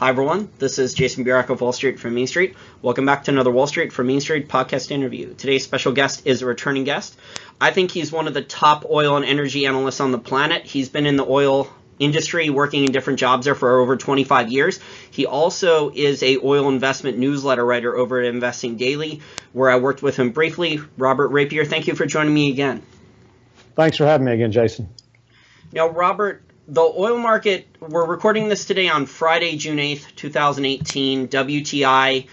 Hi everyone, this is Jason Burak of Wall Street from Main Street. Welcome back to another Wall Street from Main Street podcast interview. Today's special guest is a returning guest. I think he's one of the top oil and energy analysts on the planet. He's been in the oil industry working in different jobs there for over 25 years. He also is a oil investment newsletter writer over at Investing Daily, where I worked with him briefly. Robert Rapier, thank you for joining me again. Thanks for having me again, Jason. Now, Robert, the oil market, we're recording this today on Friday, June 8th, 2018. WTI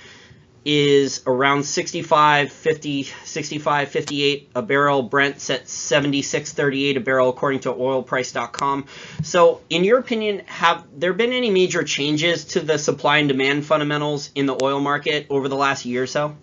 is around 65.58 a barrel. Brent's at 76.38 a barrel, according to oilprice.com. So, in your opinion, have there been any major changes to the supply and demand fundamentals in the oil market over the last year or so?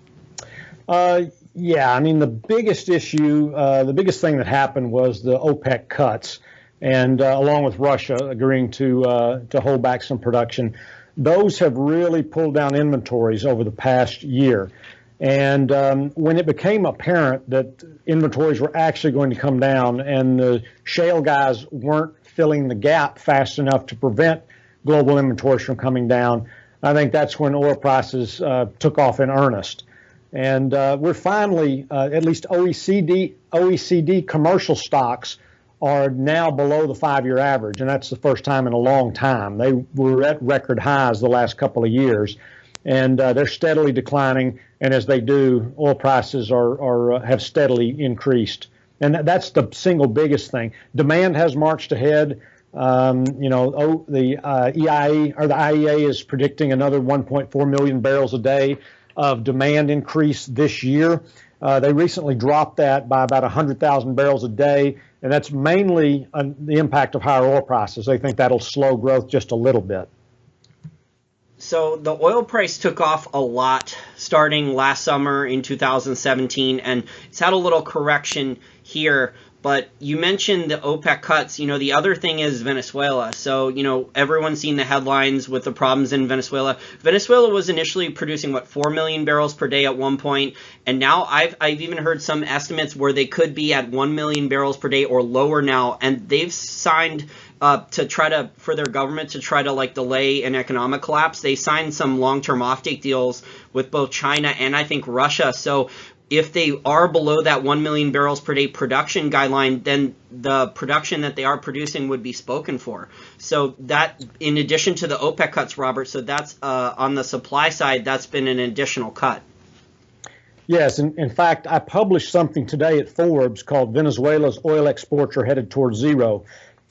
Yeah, I mean, the biggest issue, the biggest thing that happened was the OPEC cuts. And along with Russia agreeing to hold back some production, those have really pulled down inventories over the past year. And when it became apparent that inventories were actually going to come down and the shale guys weren't filling the gap fast enough to prevent global inventories from coming down, I think that's when oil prices took off in earnest. And we're finally, at least OECD commercial stocks are now below the 5-year average, and that's the first time in a long time. They were at record highs the last couple of years, and they're steadily declining. And as they do, oil prices have steadily increased, and that's the single biggest thing. Demand has marched ahead. The EIA or the IEA is predicting another 1.4 million barrels a day of demand increase this year. They recently dropped that by about 100,000 barrels a day, and that's mainly the impact of higher oil prices. They think that'll slow growth just a little bit. So the oil price took off a lot starting last summer in 2017, and it's had a little correction here. But you mentioned the OPEC cuts. The other thing is Venezuela. So, everyone's seen the headlines with the problems in Venezuela. Venezuela was initially producing, 4 million barrels per day at one point. And now I've even heard some estimates where they could be at 1 million barrels per day or lower now. And they've signed for their government to try to delay an economic collapse. They signed some long-term offtake deals with both China and I think Russia. So if they are below that 1 million barrels per day production guideline, then the production that they are producing would be spoken for. So that, in addition to the OPEC cuts, Robert, so that's on the supply side, that's been an additional cut. Yes, in fact, I published something today at Forbes called Venezuela's Oil Exports Are Headed Towards Zero.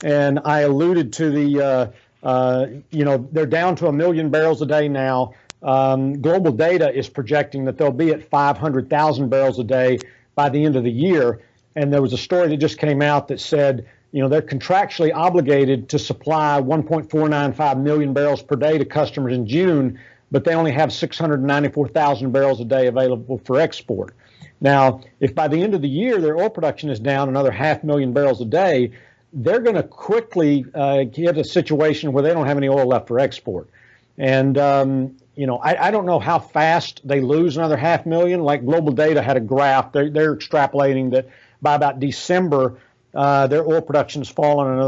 And I alluded to they're down to 1 million barrels a day now. Global Data is projecting that they'll be at 500,000 barrels a day by the end of the year. And there was a story that just came out that said, they're contractually obligated to supply 1.495 million barrels per day to customers in June, but they only have 694,000 barrels a day available for export. Now, if by the end of the year their oil production is down another 500,000 barrels a day, they're going to quickly get a situation where they don't have any oil left for export. And I don't know how fast they lose another 500,000. Like Global Data had a graph. They're extrapolating that by about December, their oil production has fallen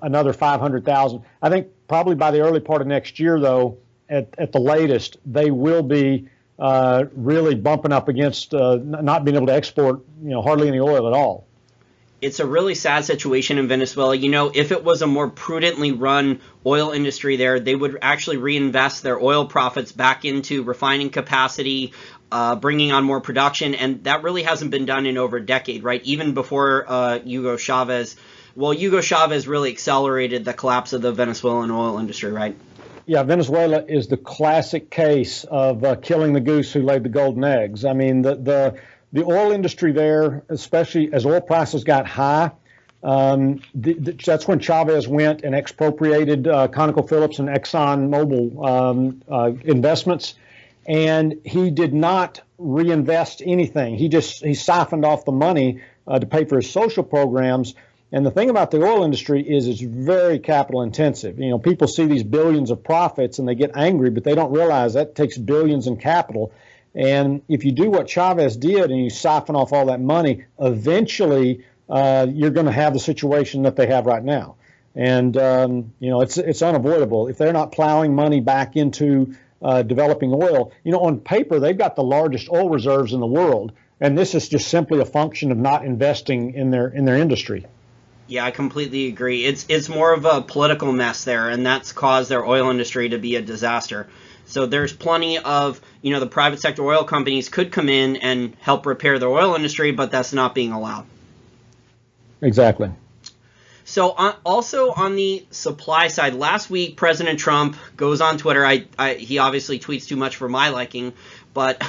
another 500,000. I think probably by the early part of next year, though, at the latest, they will be really bumping up against not being able to export hardly any oil at all. It's a really sad situation in Venezuela. If it was a more prudently run oil industry there, they would actually reinvest their oil profits back into refining capacity, bringing on more production. And that really hasn't been done in over a decade, right? Even before Hugo Chavez. Well, Hugo Chavez really accelerated the collapse of the Venezuelan oil industry, right? Yeah, Venezuela is the classic case of killing the goose who laid the golden eggs. I mean, the oil industry there, especially as oil prices got high, that's when Chavez went and expropriated ConocoPhillips and ExxonMobil investments, and he did not reinvest anything. He siphoned off the money to pay for his social programs. And the thing about the oil industry is it's very capital intensive. People see these billions of profits and they get angry, but they don't realize that takes billions in capital. And if you do what Chavez did and you siphon off all that money, eventually you're going to have the situation that they have right now. And, it's unavoidable. If they're not plowing money back into developing oil, on paper, they've got the largest oil reserves in the world. And this is just simply a function of not investing in their industry. Yeah, I completely agree. It's more of a political mess there, and that's caused their oil industry to be a disaster. So there's plenty of, the private sector oil companies could come in and help repair their oil industry, but that's not being allowed. Exactly. So also on the supply side, last week President Trump goes on Twitter. He obviously tweets too much for my liking, but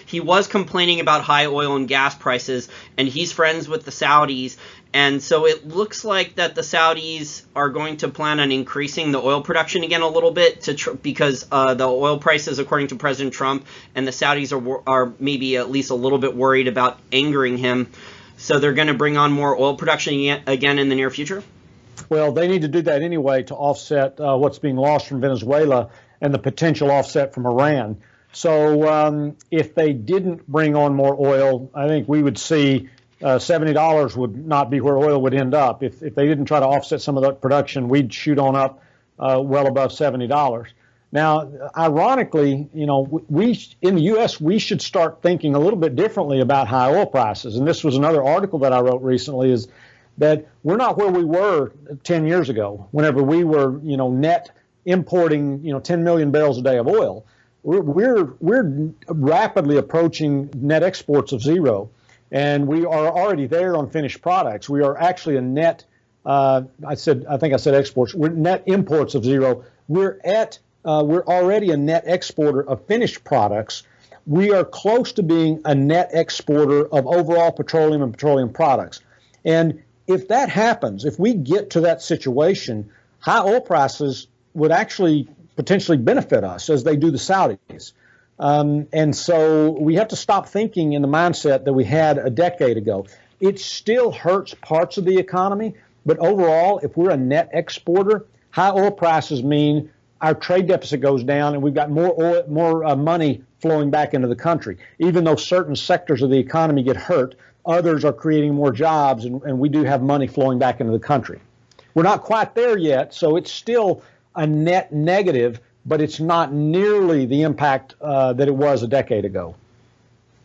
he was complaining about high oil and gas prices, and he's friends with the Saudis. And so it looks like that the Saudis are going to plan on increasing the oil production again a little bit because the oil prices, according to President Trump, and the Saudis are maybe at least a little bit worried about angering him. So they're going to bring on more oil production again in the near future? Well, they need to do that anyway to offset what's being lost from Venezuela and the potential offset from Iran. So if they didn't bring on more oil, I think we would see $70 would not be where oil would end up. If they didn't try to offset some of that production, we'd shoot on up well above $70. Now, ironically, we in the U.S., we should start thinking a little bit differently about high oil prices. And this was another article that I wrote recently, is that we're not where we were 10 years ago, whenever we were, net importing, 10 million barrels a day of oil. We're rapidly approaching net exports of zero. And we are already there on finished products. We are actually a net, I think I said exports. We're net imports of zero. We're already a net exporter of finished products. We are close to being a net exporter of overall petroleum and petroleum products. And if that happens, if we get to that situation, high oil prices would actually potentially benefit us as they do the Saudis. And so we have to stop thinking in the mindset that we had a decade ago. It still hurts parts of the economy, but overall, if we're a net exporter, high oil prices mean our trade deficit goes down and we've got more money flowing back into the country. Even though certain sectors of the economy get hurt, others are creating more jobs, and we do have money flowing back into the country. We're not quite there yet, so it's still a net negative, but it's not nearly the impact that it was a decade ago.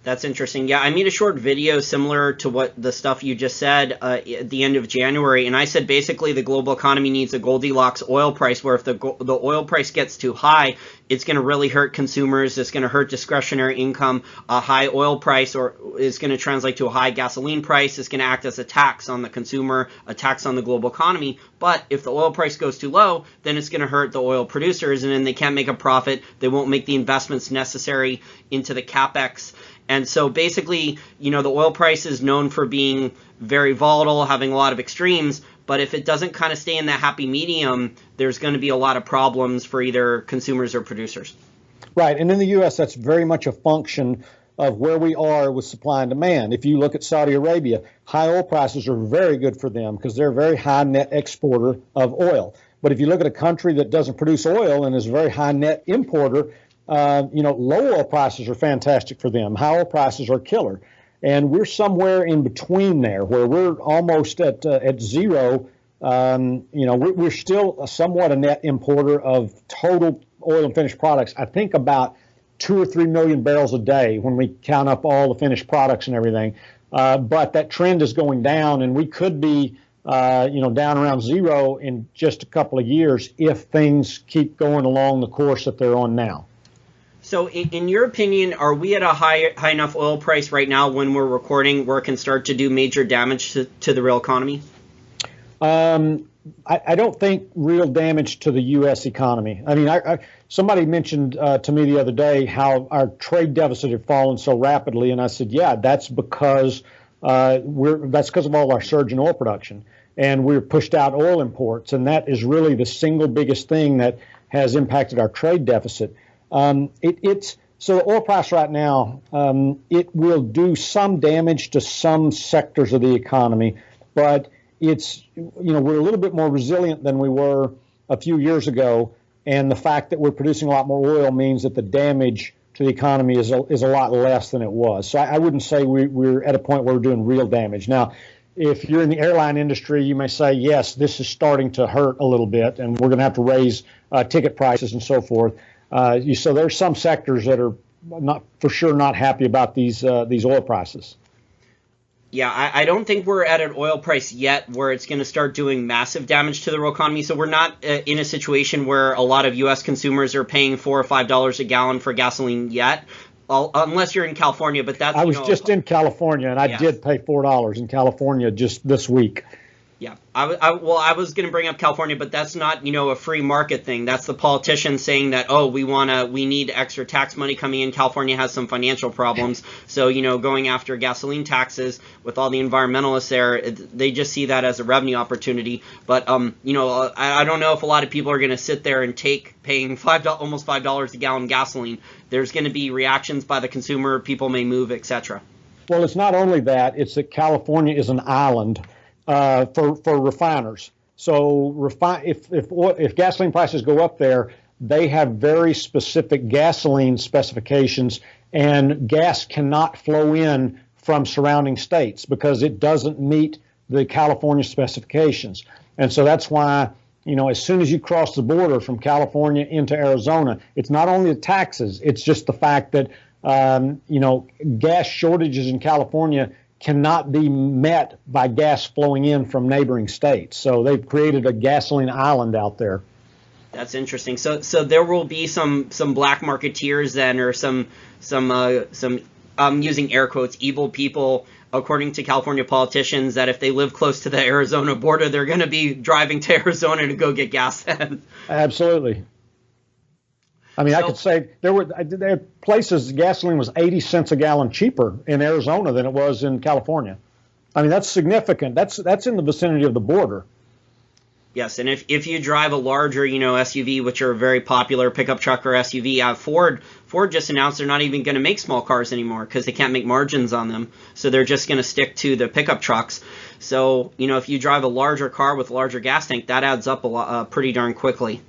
That's interesting. Yeah, I made a short video similar to what the stuff you just said at the end of January, and I said basically the global economy needs a Goldilocks oil price, where if the oil price gets too high, it's going to really hurt consumers. It's going to hurt discretionary income. A high oil price is going to translate to a high gasoline price. It's going to act as a tax on the consumer, a tax on the global economy. But if the oil price goes too low, then it's going to hurt the oil producers, and then they can't make a profit. They won't make the investments necessary into the Capex. And so basically, the oil price is known for being very volatile, having a lot of extremes. But if it doesn't kind of stay in that happy medium, there's going to be a lot of problems for either consumers or producers. Right. And in the U.S., that's very much a function of where we are with supply and demand. If you look at Saudi Arabia, high oil prices are very good for them because they're a very high net exporter of oil. But if you look at a country that doesn't produce oil and is a very high net importer, low oil prices are fantastic for them. High oil prices are killer. And we're somewhere in between there, where we're almost at zero. We're still somewhat a net importer of total oil and finished products. I think about 2 or 3 million barrels a day when we count up all the finished products and everything. But that trend is going down, and we could be down around zero in just a couple of years if things keep going along the course that they're on now. So in your opinion, are we at a high enough oil price right now when we're recording where it can start to do major damage to the real economy? I don't think real damage to the U.S. economy. I mean, somebody mentioned to me the other day how our trade deficit had fallen so rapidly, and I said, yeah, that's because of all our surge in oil production, and we're pushed out oil imports, and that is really the single biggest thing that has impacted our trade deficit. So the oil price right now, it will do some damage to some sectors of the economy, but we're a little bit more resilient than we were a few years ago. And the fact that we're producing a lot more oil means that the damage to the economy is a lot less than it was. So I wouldn't say we're at a point where we're doing real damage. Now, if you're in the airline industry, you may say, yes, this is starting to hurt a little bit, and we're going to have to raise ticket prices and so forth. So there's some sectors that are not for sure not happy about these oil prices. Yeah, I don't think we're at an oil price yet where it's going to start doing massive damage to the real economy. So we're not in a situation where a lot of U.S. consumers are paying $4 or $5 a gallon for gasoline yet, unless you're in California. But that's I was just in California, and I did pay $4 in California just this week. Yeah, I was going to bring up California, but that's not, a free market thing. That's the politicians saying that, we need extra tax money coming in. California has some financial problems. So, going after gasoline taxes with all the environmentalists there, they just see that as a revenue opportunity. But, I don't know if a lot of people are going to sit there and take paying almost $5 a gallon gasoline. There's going to be reactions by the consumer. People may move, etc. Well, it's not only that. It's that California is an island. For refiners. So if gasoline prices go up there, they have very specific gasoline specifications, and gas cannot flow in from surrounding states because it doesn't meet the California specifications. And so that's why, as soon as you cross the border from California into Arizona, it's not only the taxes, it's just the fact that, gas shortages in California cannot be met by gas flowing in from neighboring states. So they've created a gasoline island out there. That's interesting. So there will be some black marketeers then, or some using air quotes, evil people, according to California politicians, that if they live close to the Arizona border, they're going to be driving to Arizona to go get gas then. Absolutely. I mean, I could say there were places gasoline was 80 cents a gallon cheaper in Arizona than it was in California. I mean, that's significant. That's in the vicinity of the border. Yes, and if you drive a larger, SUV, which are very popular, pickup truck or SUV, Ford just announced they're not even going to make small cars anymore because they can't make margins on them. So they're just going to stick to the pickup trucks. So, if you drive a larger car with a larger gas tank, that adds up a lot, pretty darn quickly.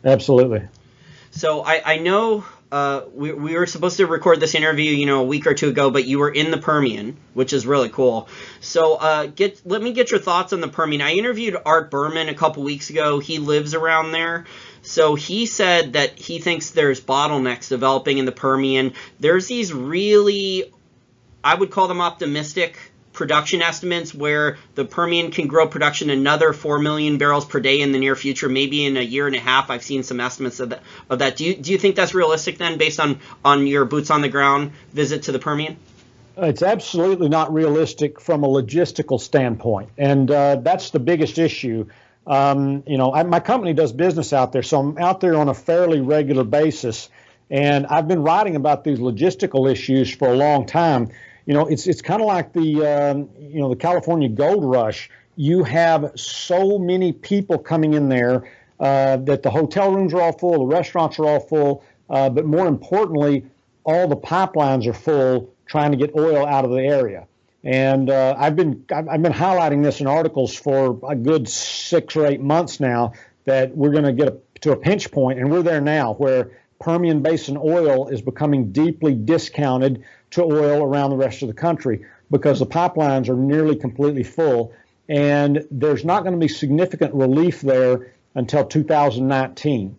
Absolutely. So I know we were supposed to record this interview, a week or two ago, but you were in the Permian, which is really cool. So let me get your thoughts on the Permian. I interviewed Art Berman a couple weeks ago. He lives around there. So he said that he thinks there's bottlenecks developing in the Permian. There's these really, I would call them optimistic production estimates where the Permian can grow production another 4 million barrels per day in the near future, maybe in a year and a half. I've seen some estimates of that. Do you think that's realistic then, based on your boots on the ground visit to the Permian? It's absolutely not realistic from a logistical standpoint, and that's the biggest issue. My company does business out there, so I'm out there on a fairly regular basis, and I've been writing about these logistical issues for a long time. It's kind of like the California gold rush. You have so many people coming in there that the hotel rooms are all full, the restaurants are all full, but more importantly, all the pipelines are full trying to get oil out of the area. And I've been highlighting this in articles for a good 6 or 8 months now, that we're going to get to a pinch point, and we're there now, where Permian Basin oil is becoming deeply discounted to oil around the rest of the country because the pipelines are nearly completely full, and there's not going to be significant relief there until 2019.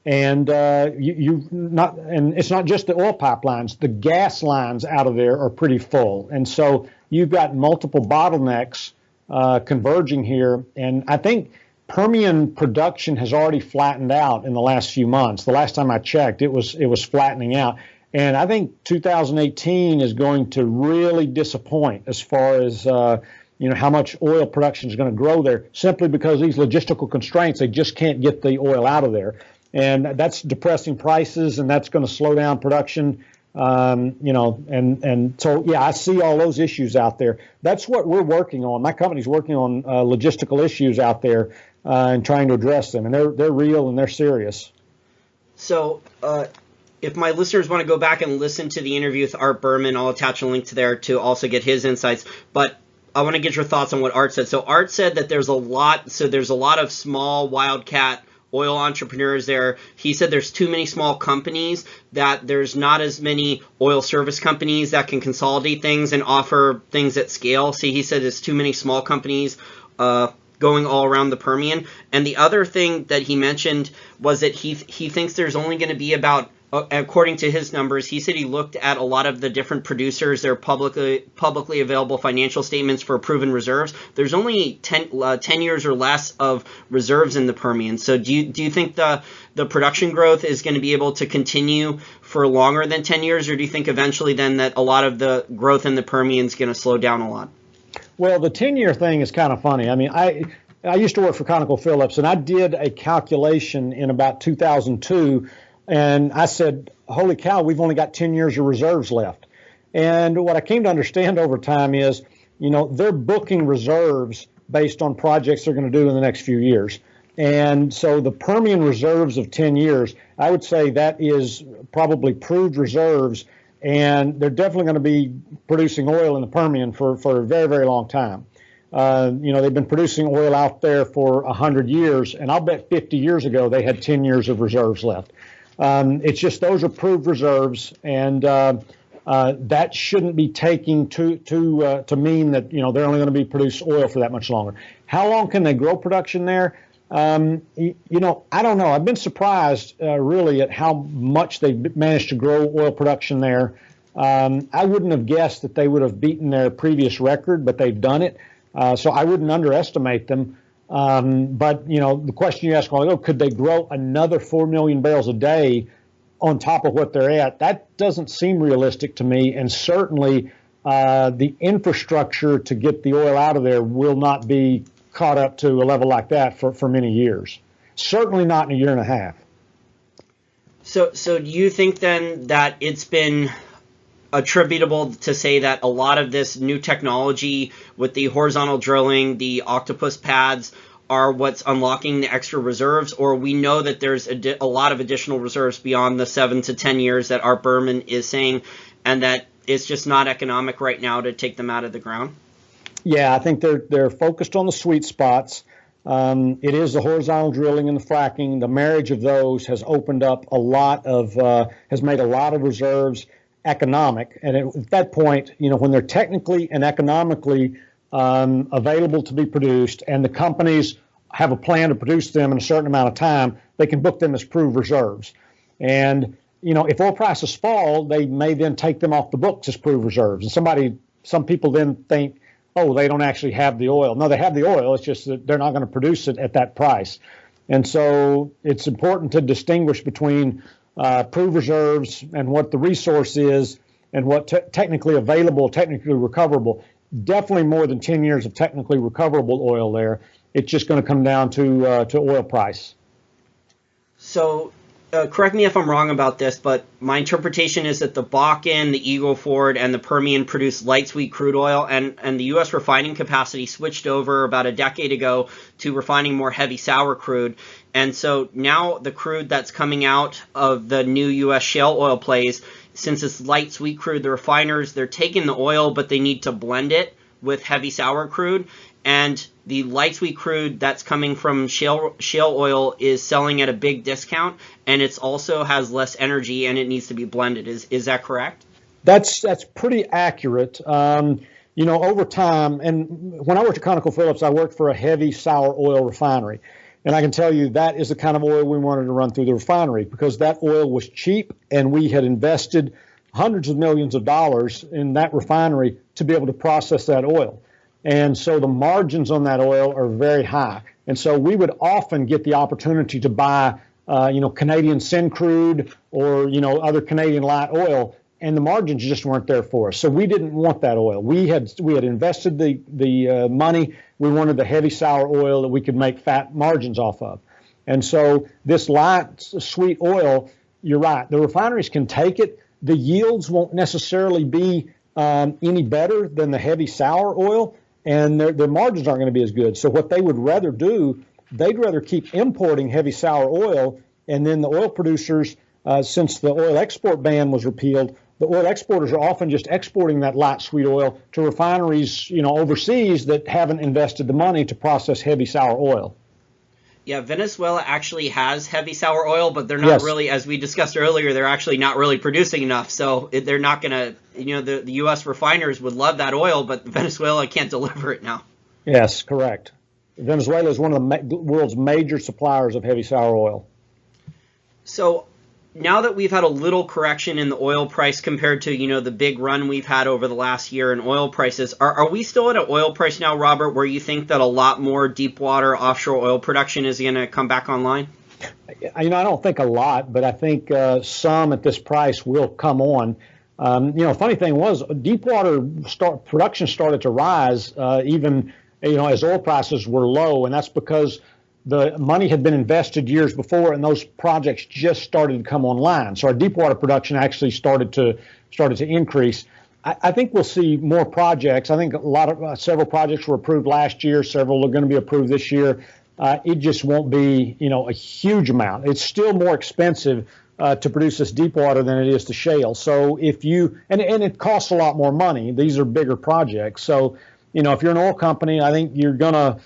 And and it's not just the oil pipelines; the gas lines out of there are pretty full, and so you've got multiple bottlenecks converging here. And I think Permian production has already flattened out in the last few months. The last time I checked, it was flattening out. And I think 2018 is going to really disappoint as far as how much oil production is going to grow there, simply because these logistical constraints, they just can't get the oil out of there. And that's depressing prices, and that's going to slow down production. And so, yeah, I see all those issues out there. That's what we're working on. My company's working on logistical issues out there and trying to address them. And they're real and they're serious. So if my listeners want to go back and listen to the interview with Art Berman, I'll attach a link to there to also get his insights. But I want to get your thoughts on what Art said. So Art said that there's a lot of small wildcat oil entrepreneurs there. He said there's too many small companies, that there's not as many oil service companies that can consolidate things and offer things at scale. See, he said there's too many small companies going all around the Permian. And the other thing that he mentioned was that he thinks there's only going to be about, according to his numbers, he said he looked at a lot of the different producers, their publicly available financial statements for proven reserves. There's only 10 years or less of reserves in the Permian. So do you think the production growth is going to be able to continue for longer than 10 years, or do you think eventually then that a lot of the growth in the Permian is going to slow down a lot? Well, the 10-year thing is kind of funny. I mean, I used to work for ConocoPhillips, and I did a calculation in about 2002, and I said, holy cow, we've only got 10 years of reserves left. And what I came to understand over time is, they're booking reserves based on projects they're going to do in the next few years. And so the Permian reserves of 10 years, I would say that is probably proved reserves, and they're definitely going to be producing oil in the Permian for a very, very long time. They've been producing oil out there for 100 years, and I'll bet 50 years ago they had 10 years of reserves left. It's just those are proved reserves, and that shouldn't be taking to mean that they're only going to be produce oil for that much longer. How long can they grow production there? I don't know. I've been surprised really at how much they've managed to grow oil production there. I wouldn't have guessed that they would have beaten their previous record, but they've done it. So I wouldn't underestimate them. But the question you asked, could they grow another 4 million barrels a day on top of what they're at? That doesn't seem realistic to me. And certainly the infrastructure to get the oil out of there will not be caught up to a level like that for many years. Certainly not in a year and a half. So do you think then that it's been attributable to say that a lot of this new technology with the horizontal drilling, the octopus pads, are what's unlocking the extra reserves, or we know that there's a lot of additional reserves beyond the 7 to 10 years that Art Berman is saying, and that it's just not economic right now to take them out of the ground? Yeah, I think they're focused on the sweet spots. It is the horizontal drilling and the fracking. The marriage of those has opened up has made a lot of reserves economic. And at that point, when they're technically and economically available to be produced, and the companies have a plan to produce them in a certain amount of time, they can book them as proved reserves. And if oil prices fall, they may then take them off the books as proved reserves. And some people then think, oh, they don't actually have the oil. No, they have the oil. It's just that they're not going to produce it at that price. And so it's important to distinguish between proved reserves and what the resource is and what technically available, technically recoverable. Definitely more than 10 years of technically recoverable oil there. It's just going to come down to oil price. So correct me if I'm wrong about this, but my interpretation is that the Bakken, the Eagle Ford, and the Permian produce light sweet crude oil, and the U.S. refining capacity switched over about a decade ago to refining more heavy sour crude. And so now the crude that's coming out of the new U.S. shale oil plays, since it's light sweet crude, the refiners, they're taking the oil, but they need to blend it with heavy sour crude. And the light sweet crude that's coming from shale oil is selling at a big discount, and it's also has less energy, and it needs to be blended. Is that correct? That's pretty accurate. Over time, and when I worked at ConocoPhillips, I worked for a heavy sour oil refinery. And I can tell you that is the kind of oil we wanted to run through the refinery, because that oil was cheap, and we had invested hundreds of millions of dollars in that refinery to be able to process that oil. And so the margins on that oil are very high. And so we would often get the opportunity to buy, Canadian Syncrude or, other Canadian light oil, and the margins just weren't there for us. So we didn't want that oil. We had invested the money. We wanted the heavy sour oil that we could make fat margins off of. And so this light sweet oil, you're right, the refineries can take it. The yields won't necessarily be any better than the heavy sour oil, and their margins aren't going to be as good. So what they would rather do, they'd rather keep importing heavy sour oil, and then the oil producers, since the oil export ban was repealed, the oil exporters are often just exporting that light sweet oil to refineries, overseas that haven't invested the money to process heavy sour oil. Yeah, Venezuela actually has heavy sour oil, but they're not Yes. really, as we discussed earlier, they're actually not really producing enough. So they're not going to, the U.S. refiners would love that oil, but Venezuela can't deliver it now. Yes, correct. Venezuela is one of the world's major suppliers of heavy sour oil. So now that we've had a little correction in the oil price compared to, the big run we've had over the last year in oil prices, are we still at an oil price now, Robert, where you think that a lot more deep water offshore oil production is going to come back online? I don't think a lot, but I think some at this price will come on. Funny thing was, deep water production started to rise even as oil prices were low, and that's because the money had been invested years before, and those projects just started to come online. So our deep water production actually started to increase. I think we'll see more projects. I think several projects were approved last year. Several are going to be approved this year. It just won't be a huge amount. It's still more expensive to produce this deep water than it is to shale. So and it costs a lot more money. These are bigger projects. So if you're an oil company, I think you're going to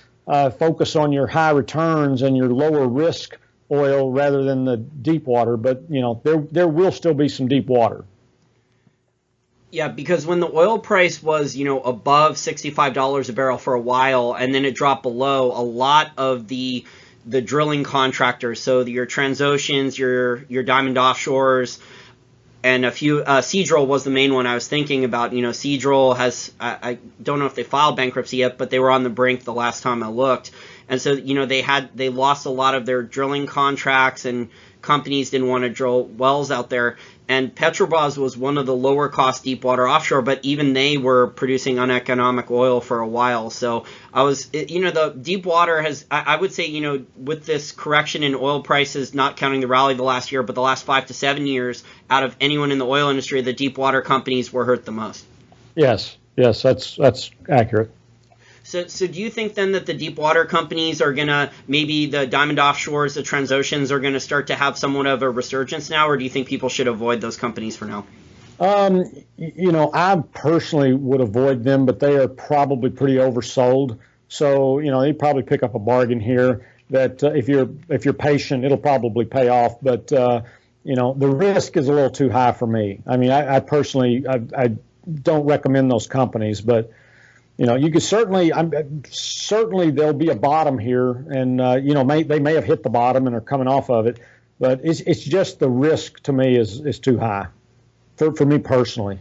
focus on your high returns and your lower risk oil rather than the deep water. But there will still be some deep water. Yeah, because when the oil price was, above $65 a barrel for a while, and then it dropped below, a lot of the drilling contractors, so your Transoceans, your Diamond Offshores, and a few, Seadrill was the main one I was thinking about. Seadrill has, I don't know if they filed bankruptcy yet, but they were on the brink the last time I looked. And so, they lost a lot of their drilling contracts, and companies didn't want to drill wells out there. And Petrobras was one of the lower cost deep water offshore, but even they were producing uneconomic oil for a while. So the deep water has, I would say, with this correction in oil prices, not counting the rally the last year, but the last 5 to 7 years, out of anyone in the oil industry, the deep water companies were hurt the most. Yes, that's accurate. So do you think then that the deep water companies are going to, maybe the Diamond Offshores, the Transoceans, are going to start to have somewhat of a resurgence now, or do you think people should avoid those companies for now? I personally would avoid them, but they are probably pretty oversold. So, they probably pick up a bargain here that if you're patient, it'll probably pay off. But, the risk is a little too high for me. I mean, I personally don't recommend those companies, but you could certainly there'll be a bottom here, and they may have hit the bottom and are coming off of it, but it's just the risk to me is too high for me personally.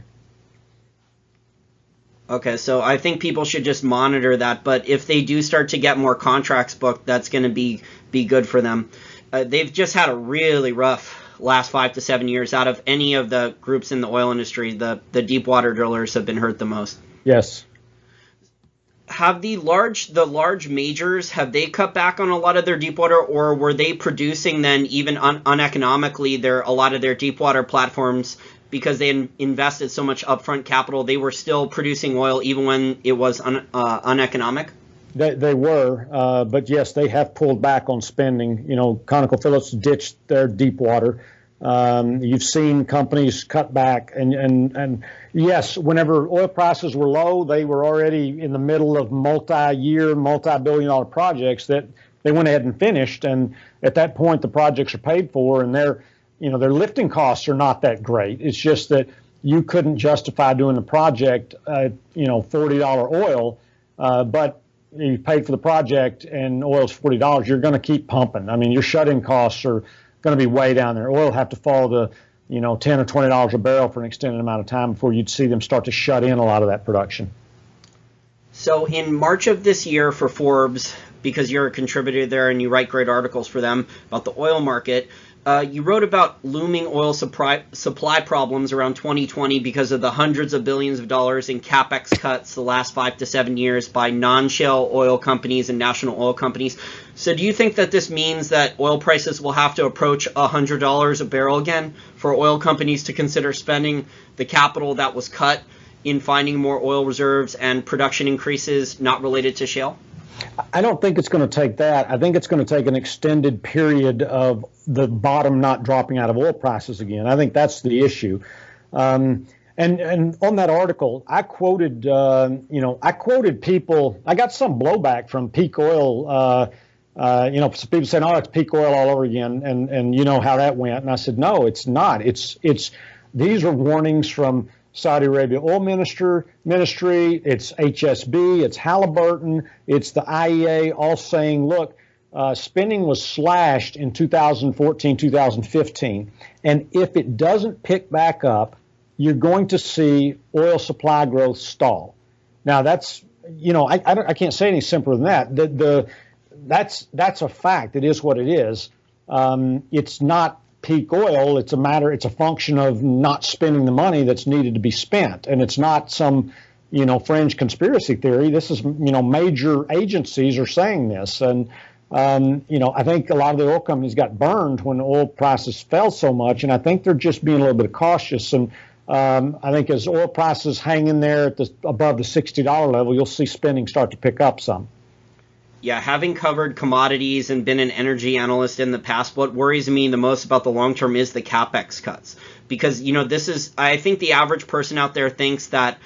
Okay, so I think people should just monitor that, but if they do start to get more contracts booked, that's going to be good for them. They've just had a really rough last 5 to 7 years. Out of any of the groups in the oil industry, the deep water drillers have been hurt the most. Yes. Have the large majors, have they cut back on a lot of their deep water, or were they producing then even uneconomically a lot of their deep water platforms because they invested so much upfront capital? They were still producing oil even when it was uneconomic? They were, but yes, they have pulled back on spending. ConocoPhillips ditched their deep water. You've seen companies cut back, and yes, whenever oil prices were low, they were already in the middle of multi-year, multi-billion-dollar projects that they went ahead and finished. And at that point, the projects are paid for, and their lifting costs are not that great. It's just that you couldn't justify doing the project, $40 oil, but you paid for the project and oil's $40. You're going to keep pumping. I mean, your shut-in costs are going to be way down there. Oil will have to fall to, $10 or $20 a barrel for an extended amount of time before you'd see them start to shut in a lot of that production. So in March of this year for Forbes, because you're a contributor there and you write great articles for them about the oil market, you wrote about looming oil supply problems around 2020 because of the hundreds of billions of dollars in Capex cuts the last 5 to 7 years by non-shale oil companies and national oil companies. So do you think that this means that oil prices will have to approach $100 a barrel again for oil companies to consider spending the capital that was cut in finding more oil reserves and production increases not related to shale? I don't think it's going to take that. I think it's going to take an extended period of the bottom not dropping out of oil prices again. I think that's the issue. And on that article, I quoted people. I got some blowback from peak oil So people saying, "Oh, it's peak oil all over again," and you know how that went. And I said, "No, it's not. It's these are warnings from Saudi Arabia Oil Ministry. It's HSB. It's Halliburton. It's the IEA, all saying, look, spending was slashed in 2014, 2015, and if it doesn't pick back up, you're going to see oil supply growth stall." Now that's I can't say any simpler than that. That's a fact. It is what it is. It's not peak oil. It's a function of not spending the money that's needed to be spent. And it's not some, fringe conspiracy theory. This is, major agencies are saying this. And, I think a lot of the oil companies got burned when oil prices fell so much. And I think they're just being a little bit cautious. And I think as oil prices hang in there above the $60 level, you'll see spending start to pick up some. Yeah, having covered commodities and been an energy analyst in the past, what worries me the most about the long term is the Capex cuts. Because, I think the average person out there thinks that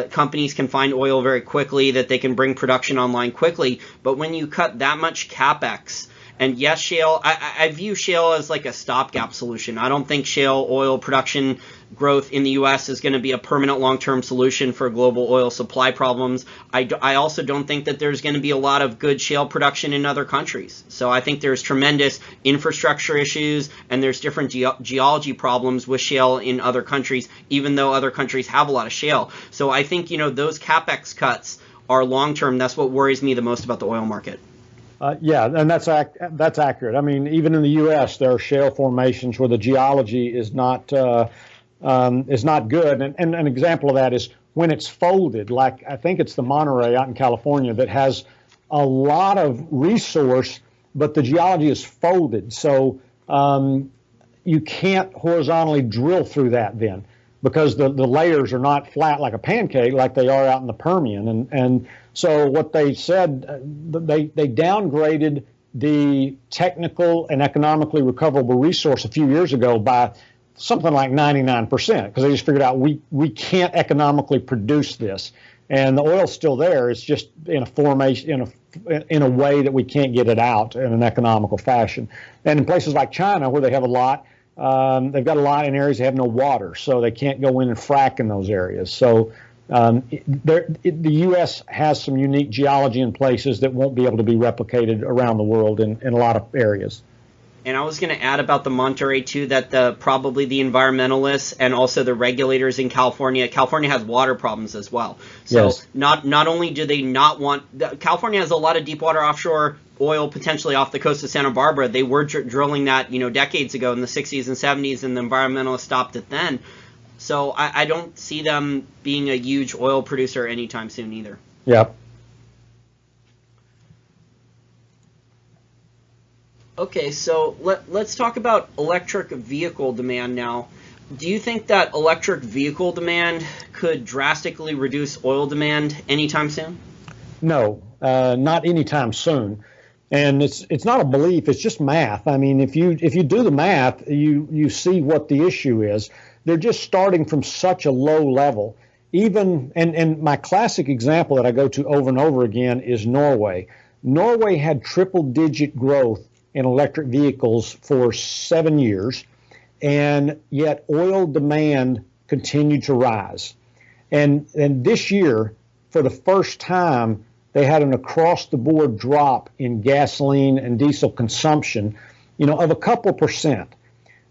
companies can find oil very quickly, that they can bring production online quickly. But when you cut that much Capex, and yes, shale, I view shale as like a stopgap solution. I don't think shale oil production growth in the U.S. is going to be a permanent long-term solution for global oil supply problems. I also don't think that there's going to be a lot of good shale production in other countries. So I think there's tremendous infrastructure issues, and there's different geology problems with shale in other countries, even though other countries have a lot of shale. So I think, those Capex cuts are long-term. That's what worries me the most about the oil market. Yeah, and that's accurate. I mean, even in the U.S., there are shale formations where the geology is not good. And an example of that is when it's folded. Like I think it's the Monterey out in California that has a lot of resource, but the geology is folded, so you can't horizontally drill through that then, because the layers are not flat like a pancake like they are out in the Permian. And so what they said, they downgraded the technical and economically recoverable resource a few years ago by something like 99%, because they just figured out we can't economically produce this. And the oil's still there. It's just in a formation, in a way that we can't get it out in an economical fashion. And in places like China, where they have a lot, they've got a lot in areas that have no water, so they can't go in and frack in those areas. So the U.S. has some unique geology in places that won't be able to be replicated around the world in a lot of areas. And I was going to add about the Monterey too, that probably the environmentalists and also the regulators in California has water problems as well. So yes. Not only do they not want California has a lot of deep water offshore oil potentially off the coast of Santa Barbara. They were drilling that decades ago in the 60s and 70s, and the environmentalists stopped it then. So I don't see them being a huge oil producer anytime soon either. Yep. Okay, so let's talk about electric vehicle demand now. Do you think that electric vehicle demand could drastically reduce oil demand anytime soon? No, not anytime soon. And it's not a belief, it's just math. I mean, if you do the math, you see what the issue is. They're just starting from such a low level. And my classic example that I go to over and over again is Norway. Norway had triple-digit growth in electric vehicles for 7 years, and yet oil demand continued to rise. And this year, for the first time, they had an across-the-board drop in gasoline and diesel consumption, of a couple percent.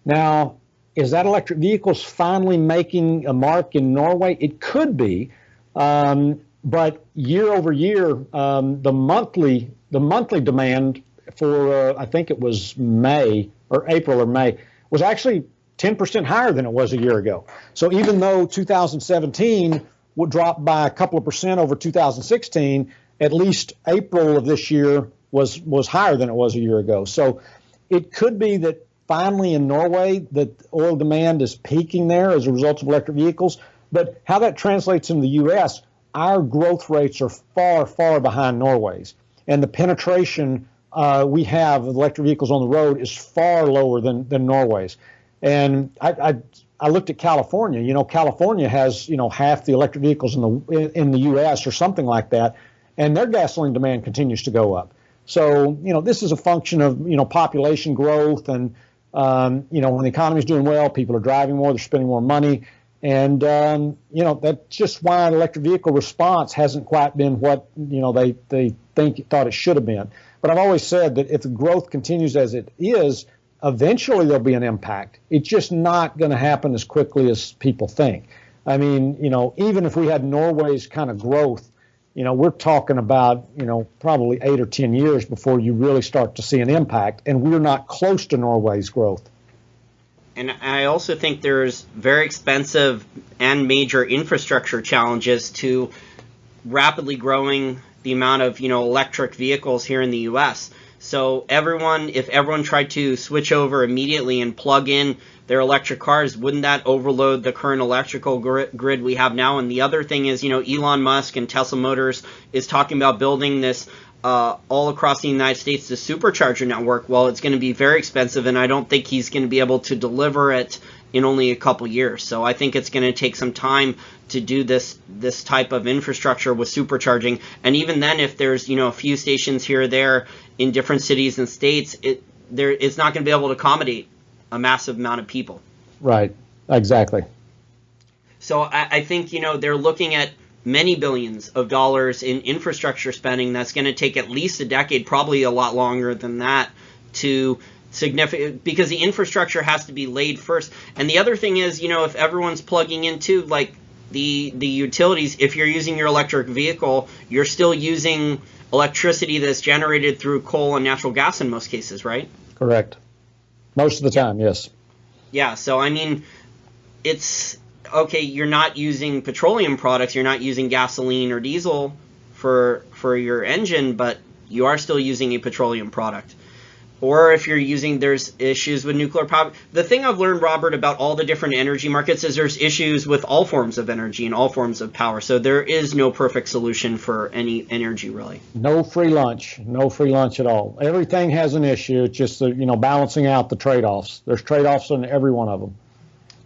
Now, is that electric vehicles finally making a mark in Norway? It could be, but year over year, the monthly demand for I think it was April or May, was actually 10% higher than it was a year ago. So even though 2017 would drop by a couple of percent over 2016, at least April of this year was higher than it was a year ago. So it could be that finally in Norway that oil demand is peaking there as a result of electric vehicles. But how that translates in the U.S., our growth rates are far, far behind Norway's. And the penetration we have of electric vehicles on the road is far lower than Norway's. And I looked at California. California has half the electric vehicles in the U.S. or something like that, and their gasoline demand continues to go up. So, this is a function of, population growth and, when the economy is doing well, people are driving more, they're spending more money. And, that's just why an electric vehicle response hasn't quite been what, they thought it should have been. But I've always said that if the growth continues as it is, eventually there'll be an impact. It's just not going to happen as quickly as people think. I mean, even if we had Norway's kind of growth, we're talking about, probably 8 or 10 years before you really start to see an impact. And we're not close to Norway's growth. And I also think there's very expensive and major infrastructure challenges to rapidly growing the amount of, electric vehicles here in the U.S. So if everyone tried to switch over immediately and plug in their electric cars, wouldn't that overload the current electrical grid we have now? And the other thing is, Elon Musk and Tesla Motors is talking about building this all across the United States, the supercharger network. Well, it's going to be very expensive, and I don't think he's going to be able to deliver it in only a couple years. So I think it's going to take some time to do this type of infrastructure with supercharging. And even then, if there's a few stations here or there in different cities and states, it's not going to be able to accommodate a massive amount of people. Right. Exactly. So I think they're looking at many billions of dollars in infrastructure spending that's going to take at least a decade, probably a lot longer than that, to significant, because the infrastructure has to be laid first. And the other thing is, if everyone's plugging into like the utilities, if you're using your electric vehicle, you're still using electricity that's generated through coal and natural gas in most cases, right? Correct. Most of the time, yes. Yeah, so I mean, it's okay, you're not using petroleum products, you're not using gasoline or diesel for your engine, but you are still using a petroleum product. Or if you're using, there's issues with nuclear power. The thing I've learned, Robert, about all the different energy markets is there's issues with all forms of energy and all forms of power. So there is no perfect solution for any energy, really. No free lunch. No free lunch at all. Everything has an issue. It's just, balancing out the trade-offs. There's trade-offs in every one of them.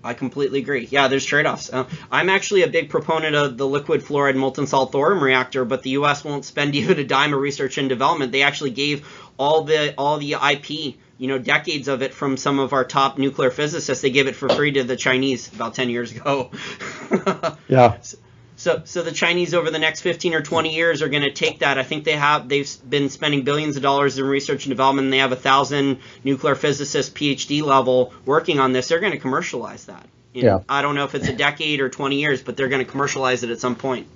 I completely agree. Yeah, there's trade-offs. I'm actually a big proponent of the liquid fluoride molten salt thorium reactor, but the U.S. won't spend even a dime of research and development. They actually gave all the IP, decades of it from some of our top nuclear physicists. They gave it for free to the Chinese about 10 years ago. Yeah. So the Chinese over the next 15 or 20 years are going to take that. I think they've been spending billions of dollars in research and development, and they have 1,000 nuclear physicists, PhD level, working on this. They're going to commercialize that. Yeah. I don't know if it's a decade or 20 years, but they're going to commercialize it at some point.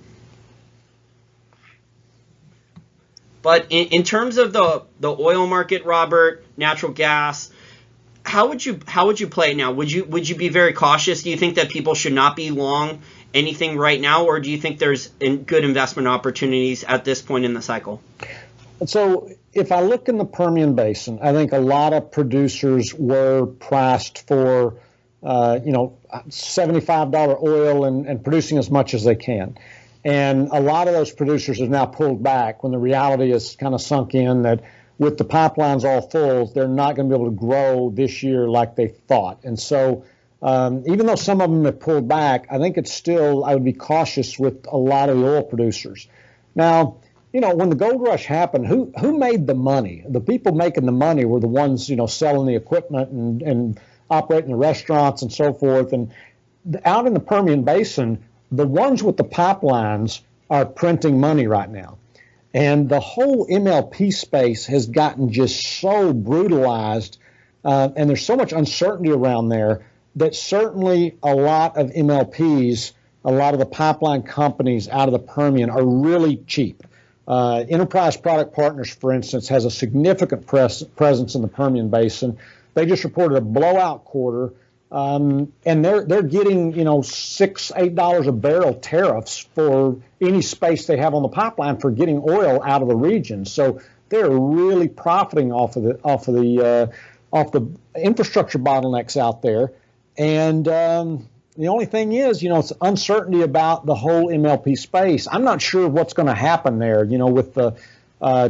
But in terms of the oil market, Robert, natural gas, how would you play it now? Would you be very cautious? Do you think that people should not be long anything right now, or do you think there's good investment opportunities at this point in the cycle? So if I look in the Permian Basin, I think a lot of producers were priced for, $75 oil and producing as much as they can. And a lot of those producers have now pulled back when the reality is kind of sunk in that with the pipelines all full, they're not going to be able to grow this year like they thought. And so even though some of them have pulled back, I think I would be cautious with a lot of the oil producers. Now, when the gold rush happened, who made the money? The people making the money were the ones, selling the equipment and operating the restaurants and so forth. And out in the Permian Basin, the ones with the pipelines are printing money right now. And the whole MLP space has gotten just so brutalized, and there's so much uncertainty around there that certainly a lot of MLPs, a lot of the pipeline companies out of the Permian are really cheap. Enterprise Product Partners, for instance, has a significant presence in the Permian Basin. They just reported a blowout quarter, and they're getting $6-8 a barrel tariffs for any space they have on the pipeline for getting oil out of the region. So they're really profiting off the infrastructure bottlenecks out there. And the only thing is, it's uncertainty about the whole MLP space. I'm not sure what's going to happen there, with the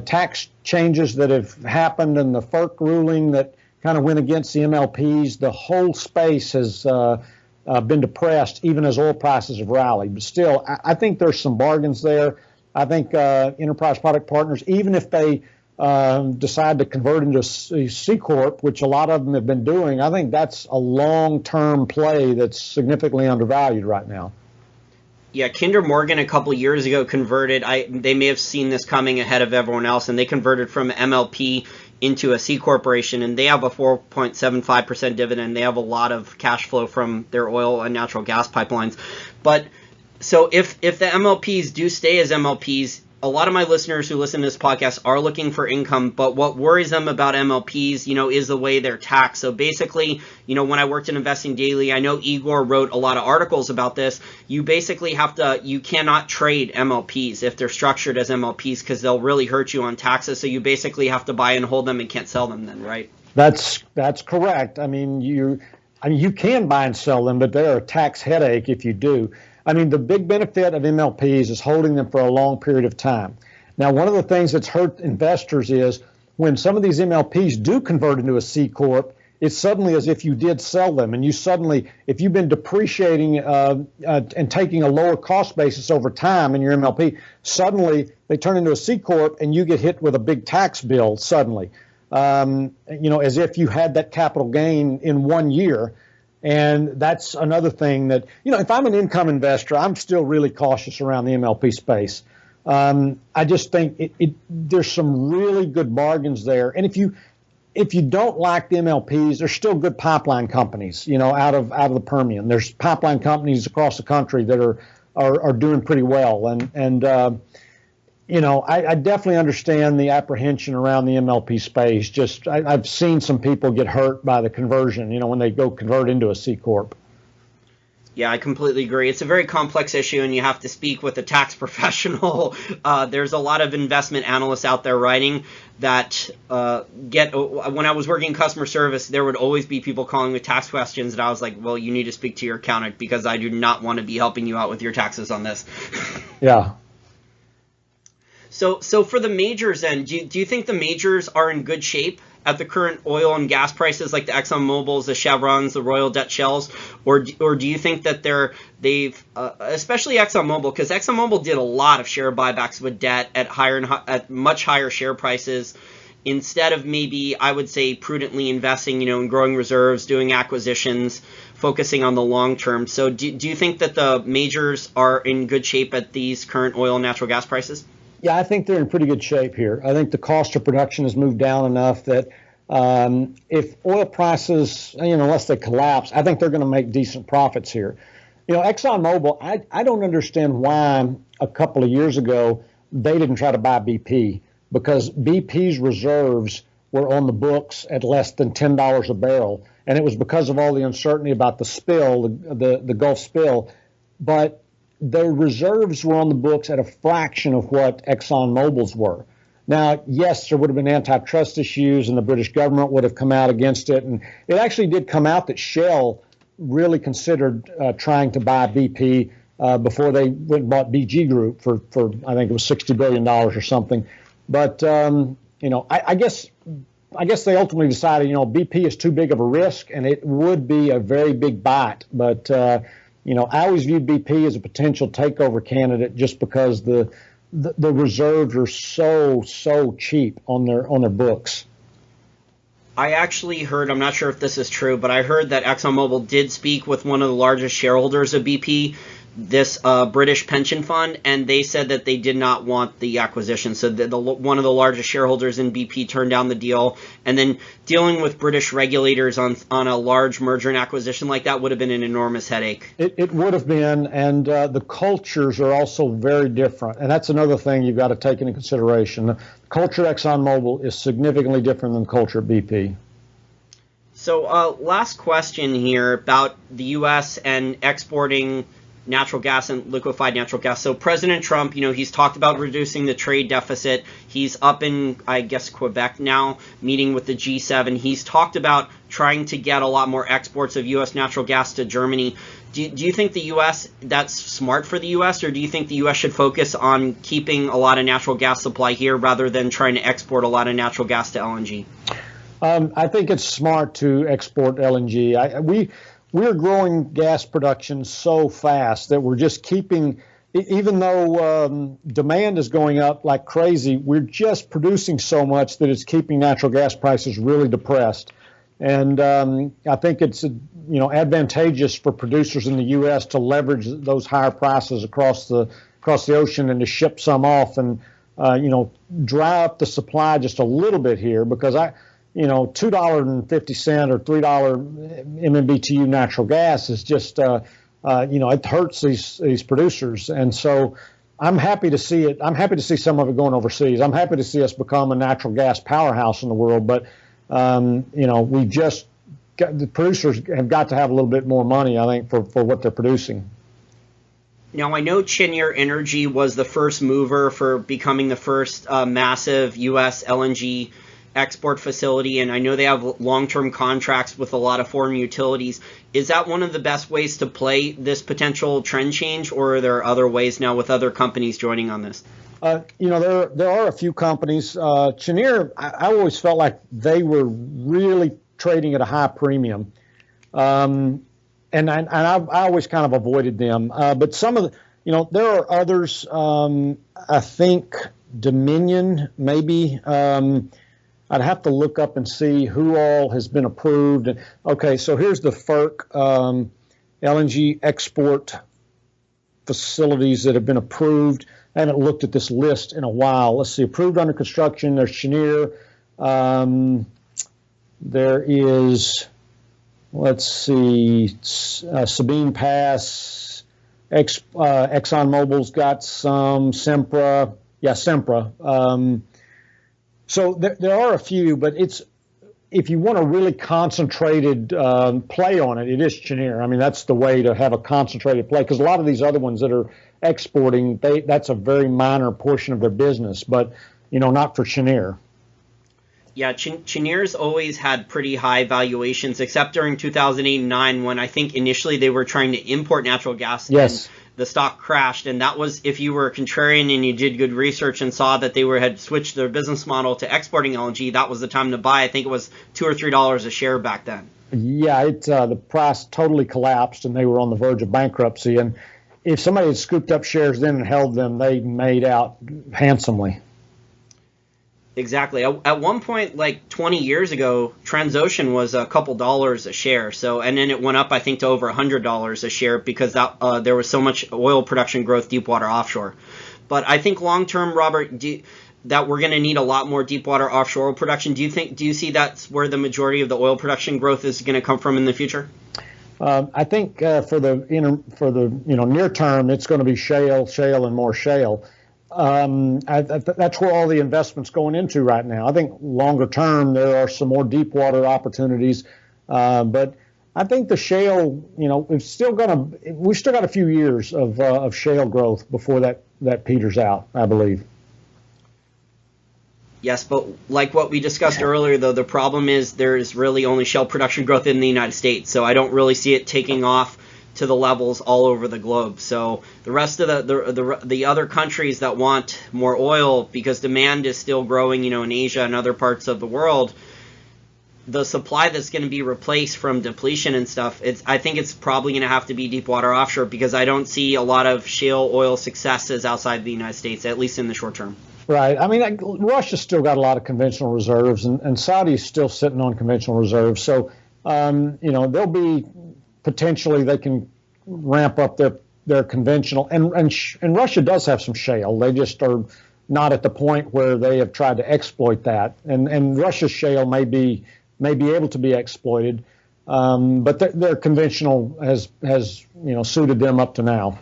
tax changes that have happened and the Ferc ruling that kind of went against the MLPs. The whole space has been depressed, even as oil prices have rallied. But still, I think there's some bargains there. I think Enterprise Product Partners, even if they decide to convert into a C Corp, which a lot of them have been doing, I think that's a long-term play that's significantly undervalued right now. Yeah, Kinder Morgan a couple years ago converted. They may have seen this coming ahead of everyone else, and they converted from MLP into a C corporation, and they have a 4.75% dividend. They have a lot of cash flow from their oil and natural gas pipelines. But so if the MLPs do stay as MLPs, a lot of my listeners who listen to this podcast are looking for income, but what worries them about MLPs, is the way they're taxed. So basically, when I worked in Investing Daily, I know Igor wrote a lot of articles about this. You basically you cannot trade MLPs if they're structured as MLPs because they'll really hurt you on taxes. So you basically have to buy and hold them and can't sell them then, right? That's correct. I mean, you can buy and sell them, but they're a tax headache if you do. I mean, the big benefit of MLPs is holding them for a long period of time. Now, one of the things that's hurt investors is when some of these MLPs do convert into a C Corp, it's suddenly as if you did sell them. And if you've been depreciating and taking a lower cost basis over time in your MLP, suddenly they turn into a C Corp and you get hit with a big tax bill suddenly, as if you had that capital gain in 1 year. And that's another thing that, if I'm an income investor, I'm still really cautious around the MLP space. I just think there's some really good bargains there. And if you don't like the MLPs, there's still good pipeline companies, out of the Permian. There's pipeline companies across the country that are doing pretty well. I definitely understand the apprehension around the MLP space. I've seen some people get hurt by the conversion, when they go convert into a C Corp. Yeah, I completely agree. It's a very complex issue, and you have to speak with a tax professional. There's a lot of investment analysts out there writing that when I was working in customer service, there would always be people calling with tax questions, and I was like, well, you need to speak to your accountant because I do not want to be helping you out with your taxes on this. Yeah. So for the majors then, do you think the majors are in good shape at the current oil and gas prices, like the ExxonMobils, the Chevrons, the Royal Dutch Shells, or do you think that they've especially ExxonMobil, because ExxonMobil did a lot of share buybacks with debt at much higher share prices, instead of maybe, I would say, prudently investing, in growing reserves, doing acquisitions, focusing on the long term. So do you think that the majors are in good shape at these current oil and natural gas prices? Yeah, I think they're in pretty good shape here. I think the cost of production has moved down enough that if oil prices, unless they collapse, I think they're going to make decent profits here. ExxonMobil, I don't understand why a couple of years ago they didn't try to buy BP, because BP's reserves were on the books at less than $10 a barrel. And it was because of all the uncertainty about the spill, the Gulf spill. But their reserves were on the books at a fraction of what ExxonMobil's were. Now, yes, there would have been antitrust issues and the British government would have come out against it. And it actually did come out that Shale really considered trying to buy BP before they went and bought BG Group for I think it was $60 billion or something. But, I guess they ultimately decided, BP is too big of a risk and it would be a very big bite. But, I always viewed BP as a potential takeover candidate just because the reserves are so cheap on their books. I actually heard, I'm not sure if this is true, but I heard that ExxonMobil did speak with one of the largest shareholders of BP, this British pension fund, and they said that they did not want the acquisition. So one of the largest shareholders in BP turned down the deal, and then dealing with British regulators on a large merger and acquisition like that would have been an enormous headache. It would have been, and the cultures are also very different, and that's another thing you've got to take into consideration. The culture at ExxonMobil is significantly different than the culture at BP. So last question here about the U.S. and exporting natural gas and liquefied natural gas. So President Trump, he's talked about reducing the trade deficit. He's up in, I guess, Quebec now, meeting with the G7. He's talked about trying to get a lot more exports of U.S. natural gas to Germany. Do you think the U.S., that's smart for the U.S., or do you think the U.S. should focus on keeping a lot of natural gas supply here rather than trying to export a lot of natural gas to LNG? I think it's smart to export LNG. We're growing gas production so fast that we're just keeping even though demand is going up like crazy, we're just producing so much that it's keeping natural gas prices really depressed. And I think it's advantageous for producers in the U.S. to leverage those higher prices across the ocean and to ship some off and dry up the supply just a little bit here, because $2.50 or $3 MMBTU natural gas is just it hurts these producers. And so I'm happy to see it. I'm happy to see some of it going overseas. I'm happy to see us become a natural gas powerhouse in the world. But the producers have got to have a little bit more money, I think, for what they're producing. Now, I know Cheniere Energy was the first mover for becoming the first massive U.S. LNG export facility, and I know they have long-term contracts with a lot of foreign utilities. Is that one of the best ways to play this potential trend change, or are there other ways now with other companies joining on this? There are a few companies. Cheniere, I always felt like they were really trading at a high premium. And I always kind of avoided them. But some of there are others. I think Dominion, maybe. I'd have to look up and see who all has been approved. Okay, so here's the Ferc LNG export facilities that have been approved. I haven't looked at this list in a while. Let's see, approved under construction. There's Cheniere. There is, let's see, Sabine Pass. ExxonMobil's got some. Sempra. Yeah, Sempra. So there are a few, but if you want a really concentrated play on it, it is Cheniere. I mean, that's the way to have a concentrated play, because a lot of these other ones that are exporting, that's a very minor portion of their business, but not for Cheniere. Yeah, Cheniere's always had pretty high valuations, except during 2008 and 9, when I think initially they were trying to import natural gas. Yes. And the stock crashed, and that was if you were a contrarian and you did good research and saw that they had switched their business model to exporting LNG. That was the time to buy. I think it was $2 or $3 a share back then. Yeah, the price totally collapsed, and they were on the verge of bankruptcy. And if somebody had scooped up shares then and held them, they made out handsomely. Exactly. At one point, like 20 years ago, Transocean was a couple dollars a share. So, and then it went up, I think, to over $100 a share because there was so much oil production growth, deepwater offshore. But I think long term, Robert, that we're going to need a lot more deepwater offshore oil production. Do you see that's where the majority of the oil production growth is going to come from in the future? I think for the near term, it's going to be shale, and more shale. That's where all the investment's going into right now. I think longer term there are some more deep water opportunities, but I think the shale, we've still got a few years of shale growth before that peters out, I believe. Yes, but like what we discussed earlier, though, the problem is there is really only shale production growth in the United States, so I don't really see it taking off to the levels all over the globe. So the rest of the other countries that want more oil, because demand is still growing, in Asia and other parts of the world, the supply that's going to be replaced from depletion and stuff, I think it's probably going to have to be deepwater offshore, because I don't see a lot of shale oil successes outside the United States, at least in the short term. Right. I mean, Russia's still got a lot of conventional reserves, and Saudi's still sitting on conventional reserves. So, they'll be potentially they can ramp up their conventional, and Russia does have some shale. They just are not at the point where they have tried to exploit that. And Russia's shale may be able to be exploited, but their conventional has suited them up to now.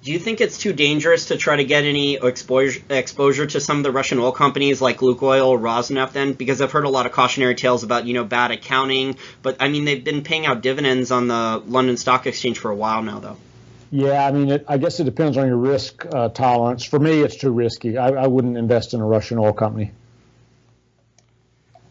Do you think it's too dangerous to try to get any exposure to some of the Russian oil companies like Lukoil or Rosneft then? Because I've heard a lot of cautionary tales about, bad accounting. But, I mean, they've been paying out dividends on the London Stock Exchange for a while now, though. Yeah, I mean, I guess it depends on your risk tolerance. For me, it's too risky. I wouldn't invest in a Russian oil company.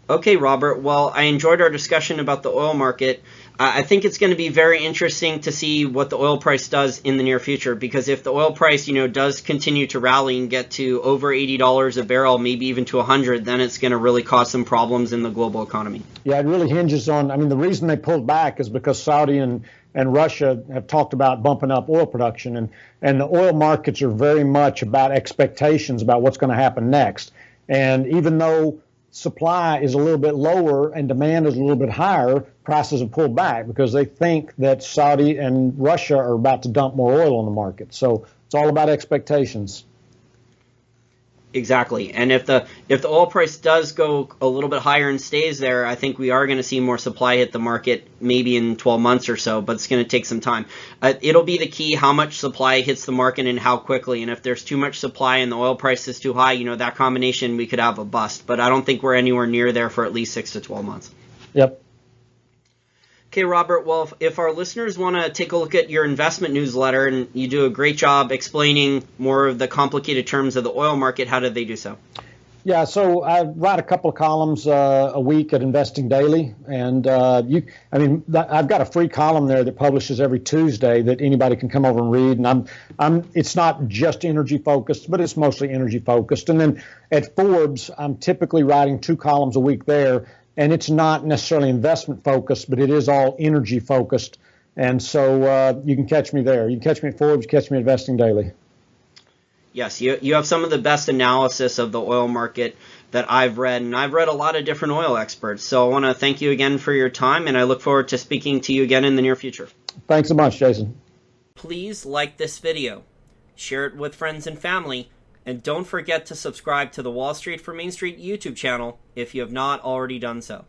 Okay, Robert. Well, I enjoyed our discussion about the oil market. I think it's going to be very interesting to see what the oil price does in the near future, because if the oil price, does continue to rally and get to over $80 a barrel, maybe even to 100, then it's going to really cause some problems in the global economy. Yeah, it really hinges on, the reason they pulled back is because Saudi and Russia have talked about bumping up oil production, and the oil markets are very much about expectations about what's going to happen next. And even though supply is a little bit lower and demand is a little bit higher, prices have pulled back because they think that Saudi and Russia are about to dump more oil on the market. So it's all about expectations. Exactly. And if the oil price does go a little bit higher and stays there, I think we are going to see more supply hit the market maybe in 12 months or so, but it's going to take some time. It'll be the key how much supply hits the market and how quickly. And if there's too much supply and the oil price is too high, that combination, we could have a bust. But I don't think we're anywhere near there for at least 6 to 12 months. Yep. Okay, Robert, well, if our listeners want to take a look at your investment newsletter, and you do a great job explaining more of the complicated terms of the oil market, how do they do so? Yeah, so I write a couple of columns a week at Investing Daily, and I've got a free column there that publishes every Tuesday that anybody can come over and read. And it's not just energy focused, but it's mostly energy focused. And then at Forbes, I'm typically writing 2 columns a week there. And it's not necessarily investment focused, but it is all energy focused. And so you can catch me there. You can catch me at Forbes, catch me at Investing Daily. Yes, you have some of the best analysis of the oil market that I've read, and I've read a lot of different oil experts. So I want to thank you again for your time, and I look forward to speaking to you again in the near future. Thanks so much, Jason. Please like this video, share it with friends and family, and don't forget to subscribe to the Wall Street for Main Street YouTube channel if you have not already done so.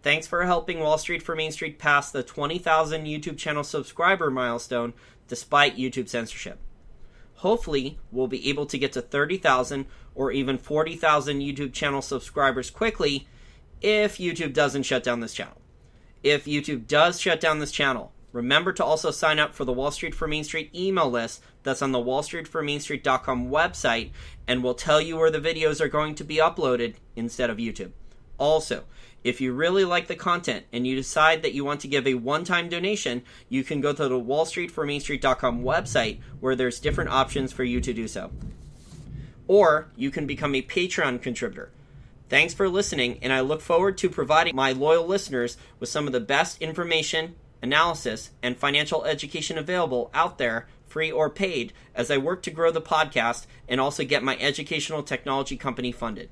Thanks for helping Wall Street for Main Street pass the 20,000 YouTube channel subscriber milestone despite YouTube censorship. Hopefully, we'll be able to get to 30,000 or even 40,000 YouTube channel subscribers quickly if YouTube doesn't shut down this channel. If YouTube does shut down this channel, remember to also sign up for the Wall Street for Main Street email list that's on the wallstreetformainstreet.com website, and will tell you where the videos are going to be uploaded instead of YouTube. Also, if you really like the content and you decide that you want to give a one-time donation, you can go to the wallstreetformainstreet.com website where there's different options for you to do so. Or you can become a Patreon contributor. Thanks for listening, and I look forward to providing my loyal listeners with some of the best information, analysis, and financial education available out there, free or paid, as I work to grow the podcast and also get my educational technology company funded.